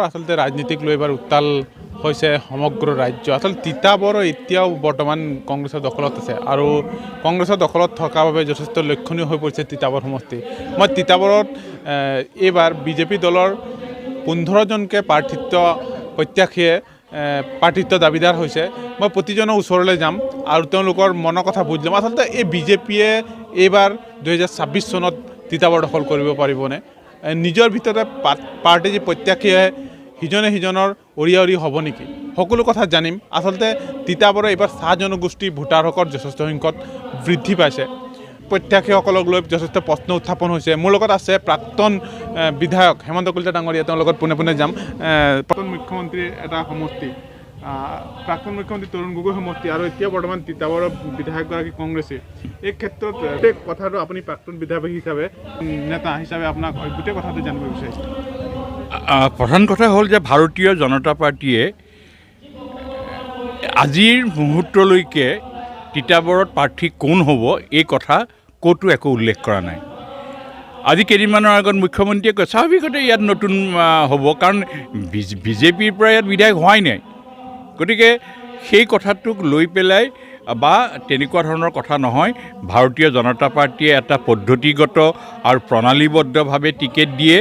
আচলতে ৰাজনীতিক লৈ এবাৰ উত্তাল হৈছে সমগ্ৰ ৰাজ্য। আচলতে তিতাবৰ এতিয়াও বৰ্তমান কংগ্ৰেছৰ দখলত আছে আৰু কংগ্ৰেছৰ দখলত থকাৰ বাবে যথেষ্ট লক্ষণীয় হৈ পৰিছে তিতাবৰ সমষ্টি। মই তিতাবৰত এইবাৰ বিজেপি দলৰ 15জনকে প্ৰত্যাশীয়ে প্ৰাৰ্থিত্ব দাবীদাৰ হৈছে। মই প্ৰতিজনৰ ওচৰলৈ যাম আৰু তেওঁলোকৰ মনৰ কথা বুজি ল'ম। আচলতে এই বিজেপিয়ে এইবাৰ 2026 চনত তিতাবৰ দখল কৰিব পাৰিবনে? নিজৰ ভিতৰতে পাৰ্টি যি প্ৰত্যাশীয়ে সিজনে সিজনৰ অৰি হ'ব নেকি, সকলো কথা জানিম। আচলতে তিতাবৰৰ এইবাৰ চাহ জনগোষ্ঠী ভোটাৰসকল যথেষ্ট সংখ্যক বৃদ্ধি পাইছে। প্ৰত্যাশীসকলক লৈ যথেষ্ট প্ৰশ্ন উত্থাপন হৈছে। মোৰ লগত আছে প্ৰাক্তন বিধায়ক হেমন্ত কলিতা ডাঙৰীয়া, তেওঁৰ লগত পোনে পোনে যাম। প্ৰাক্তন মুখ্যমন্ত্ৰীৰ এটা সমষ্টি, প্ৰাক্তন মুখ্যমন্ত্ৰী তৰুণ গগৈ সমষ্টি আৰু এতিয়া বৰ্তমান তিতাবৰৰ বিধায়কগৰাকী কংগ্ৰেছী। এই ক্ষেত্ৰত গোটেই কথাটো আপুনি প্ৰাক্তন বিধায়ক হিচাপে, নেতা হিচাপে আপোনাক গোটেই কথাটো জানিব বিচাৰিছোঁ। প্ৰধান কথা হ'ল যে ভাৰতীয় জনতা পাৰ্টীয়ে আজিৰ মুহূৰ্তলৈকে তিতাবৰত প্ৰাৰ্থী কোন হ'ব এই কথা ক'তো একো উল্লেখ কৰা নাই। আজি কেইদিনমানৰ আগত মুখ্যমন্ত্ৰীয়ে কয় স্বাভাৱিকতে ইয়াত নতুন হ'ব, কাৰণ বিজেপিৰ পৰা ইয়াত বিধায়ক হোৱাই নাই। গতিকে সেই কথাটোক লৈ পেলাই বা তেনেকুৱা ধৰণৰ কথা নহয়। ভাৰতীয় জনতা পাৰ্টীয়ে এটা পদ্ধতিগত আৰু প্ৰণালীবদ্ধভাৱে টিকেট দিয়ে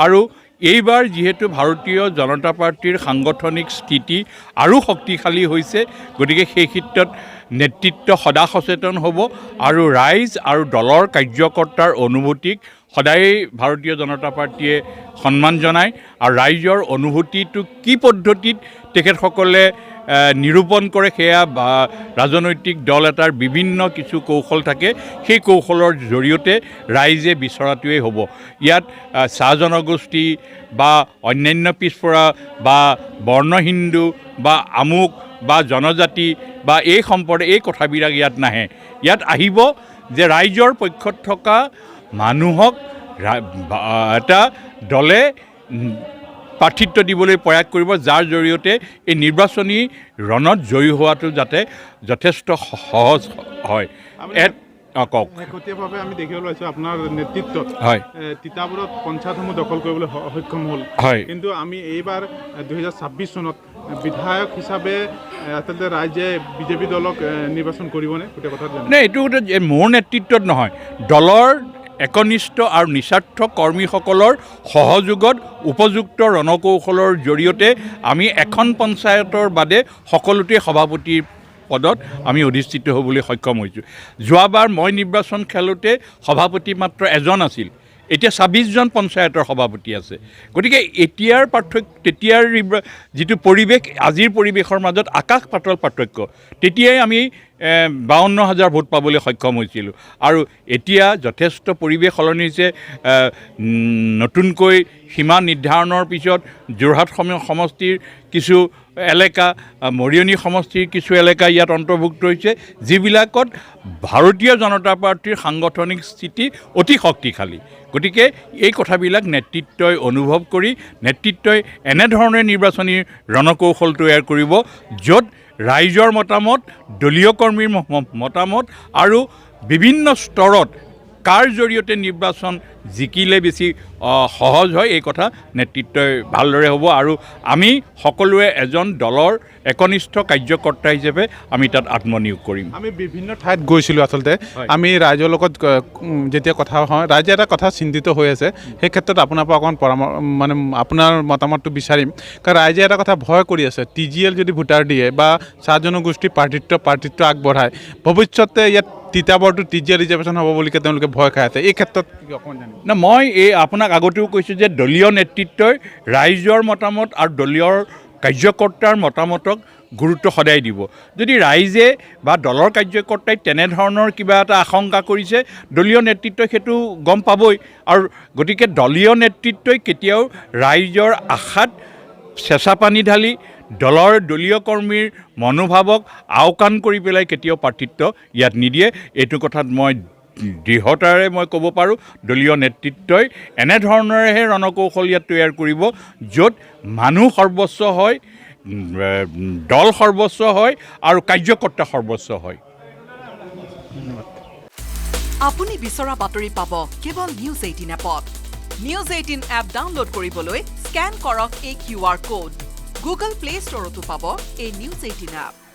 আৰু এইবাৰ যিহেতু ভাৰতীয় জনতা পাৰ্টীৰ সাংগঠনিক স্থিতি আৰু শক্তিশালী হৈছে, গতিকে সেই ক্ষেত্ৰত নেতৃত্ব সদা সচেতন হ'ব আৰু ৰাইজ আৰু দলৰ কাৰ্যকৰ্তাৰ অনুভূতিক সদায়েই ভাৰতীয় জনতা পাৰ্টীয়ে সন্মান জনায় আৰু ৰাইজৰ অনুভূতিটো কি পদ্ধতিত তেখেতসকলে নিৰূপণ কৰে সেয়া বা ৰাজনৈতিক দল এটাৰ বিভিন্ন কিছু কৌশল থাকে, সেই কৌশলৰ জৰিয়তে ৰাইজে বিচৰাটোৱেই হ'ব। ইয়াত চাহ জনগোষ্ঠী বা অন্যান্য পিছপৰা বা বৰ্ণহিন্দু বা আমুক বা জনজাতি বা এই সম্প্ৰদায়, এই কথাবিলাক ইয়াত নাহে। ইয়াত আহিব যে ৰাইজৰ পক্ষত থকা মানুহক এটা দলে প্ৰাৰ্থিত্ব দিবলৈ প্ৰয়াস কৰিব, যাৰ জৰিয়তে এই নিৰ্বাচনী ৰণত জয়ী হোৱাটো যাতে যথেষ্ট সহজ হয়। কওক। শেহতীয়াভাৱে আমি দেখিবলৈ পাইছোঁ আপোনাৰ নেতৃত্বত হয় তিতাবৰত পঞ্চায়তসমূহ দখল কৰিবলৈ সক্ষম হ'ল। হয়, কিন্তু আমি এইবাৰ 2026 চনত বিধায়ক হিচাপে আচলতে ৰাইজে বিজেপি দলক নিৰ্বাচন কৰিবনে? গোটেই কথা জানে নাই, এইটো মোৰ নেতৃত্বত নহয়, দলৰ একনিষ্ঠ আৰু নিস্বাৰ্থ কৰ্মীসকলৰ সহযোগত উপযুক্ত ৰণকৌশলৰ জৰিয়তে আমি এখন পঞ্চায়তৰ বাদে সকলোতে সভাপতিৰ পদত আমি অধিষ্ঠিত হ'বলৈ সক্ষম হৈছোঁ। যোৱাবাৰ মই নিৰ্বাচন খেলোঁতে সভাপতি মাত্ৰ এজন আছিল, এতিয়া 26জন পঞ্চায়তৰ সভাপতি আছে। গতিকে এতিয়াৰ পাৰ্থক্য, তেতিয়াৰ যিটো পৰিৱেশ আজিৰ পৰিৱেশৰ মাজত আকাশ পাতাল পাৰ্থক্য। তেতিয়াই আমি 52,000 ভোট পাবলৈ সক্ষম হৈছিলোঁ আৰু এতিয়া যথেষ্ট পৰিৱেশ সলনি হৈছে। নতুনকৈ সীমা নিৰ্ধাৰণৰ পিছত যোৰহাট সমষ্টিৰ কিছু এলেকা, মৰিয়নি সমষ্টিৰ কিছু এলেকা ইয়াত অন্তৰ্ভুক্ত হৈছে, যিবিলাকত ভাৰতীয় জনতা পাৰ্টীৰ সাংগঠনিক স্থিতি অতি শক্তিশালী। গতিকে এই কথাবিলাক নেতৃত্বই অনুভৱ কৰি নেতৃত্বই এনেধৰণে নিৰ্বাচনী ৰণকৌশল তৈয়াৰ কৰিব, য'ত ৰাইজৰ মতামত, দলীয় কৰ্মীৰ মতামত আৰু বিভিন্ন স্তৰত কাৰ জৰিয়তে নিৰ্বাচন জিকিলে বেছি সহজ হয়, এই কথা নেতৃত্বই ভালদৰে হ'ব আৰু আমি সকলোৱে এজন দলৰ একনিষ্ঠ কাৰ্যকৰ্তা হিচাপে আমি তাত আত্মনিয়োগ কৰিম। আমি বিভিন্ন ঠাইত গৈছিলোঁ। আচলতে আমি ৰাইজৰ লগত যেতিয়া কথা হয়, ৰাইজে এটা কথা চিন্তিত হৈ আছে, সেই ক্ষেত্ৰত আপোনাৰ পৰা অকণমান মানে আপোনাৰ মতামতটো বিচাৰিম। কাৰণ ৰাইজে এটা কথা ভয় কৰি আছে, TGL যদি ভোটাৰ দিয়ে বা চাহ জনগোষ্ঠী প্ৰাৰ্থিত্ব আগবঢ়ায়, ভৱিষ্যতে ইয়াত তিতাবৰটো TGL ৰিজাৰ্ভেশ্যন হ'ব বুলি তেওঁলোকে ভয় খাই আছে। এই ক্ষেত্ৰত অকণমান জানিম। না, মই আপোনাক আগতেও কৈছোঁ যে দলীয় নেতৃত্বই ৰাইজৰ মতামত আৰু দলীয় কাৰ্যকৰ্তাৰ মতামতক গুৰুত্ব সদায় দিব। যদি ৰাইজে বা দলৰ কাৰ্যকৰ্তাই তেনেধৰণৰ কিবা এটা আশংকা কৰিছে, দলীয় নেতৃত্বই সেইটো গম পাবই আৰু গতিকে দলীয় নেতৃত্বই কেতিয়াও ৰাইজৰ আশাত চেঁচা পানী ঢালি দলীয় কৰ্মীৰ মনোভাৱক আওকাণ কৰি পেলাই কেতিয়াও প্ৰাৰ্থিত্ব ইয়াত নিদিয়ে। এইটো কথাত মই দৃঢ়তাৰে মই ক'ব পাৰোঁ, দলীয় নেতৃত্বই এনেধৰণেৰেহে ৰণকৌশল ইয়াত তৈয়াৰ কৰিব, য'ত মানুহ সৰ্বস্ব হয়, দল সৰ্বস্ব হয় আৰু কাৰ্যকৰ্তা সৰ্বস্ব হয়। আপুনি বিচৰা বাতৰি পাব কেৱল নিউজ 18 এপত। নিউজ 18 এপ ডাউনলোড কৰিবলৈ স্কেন কৰক এই QR কোড। গুগল প্লে ষ্টৰতো পাব এই নিউজ 18 এপ।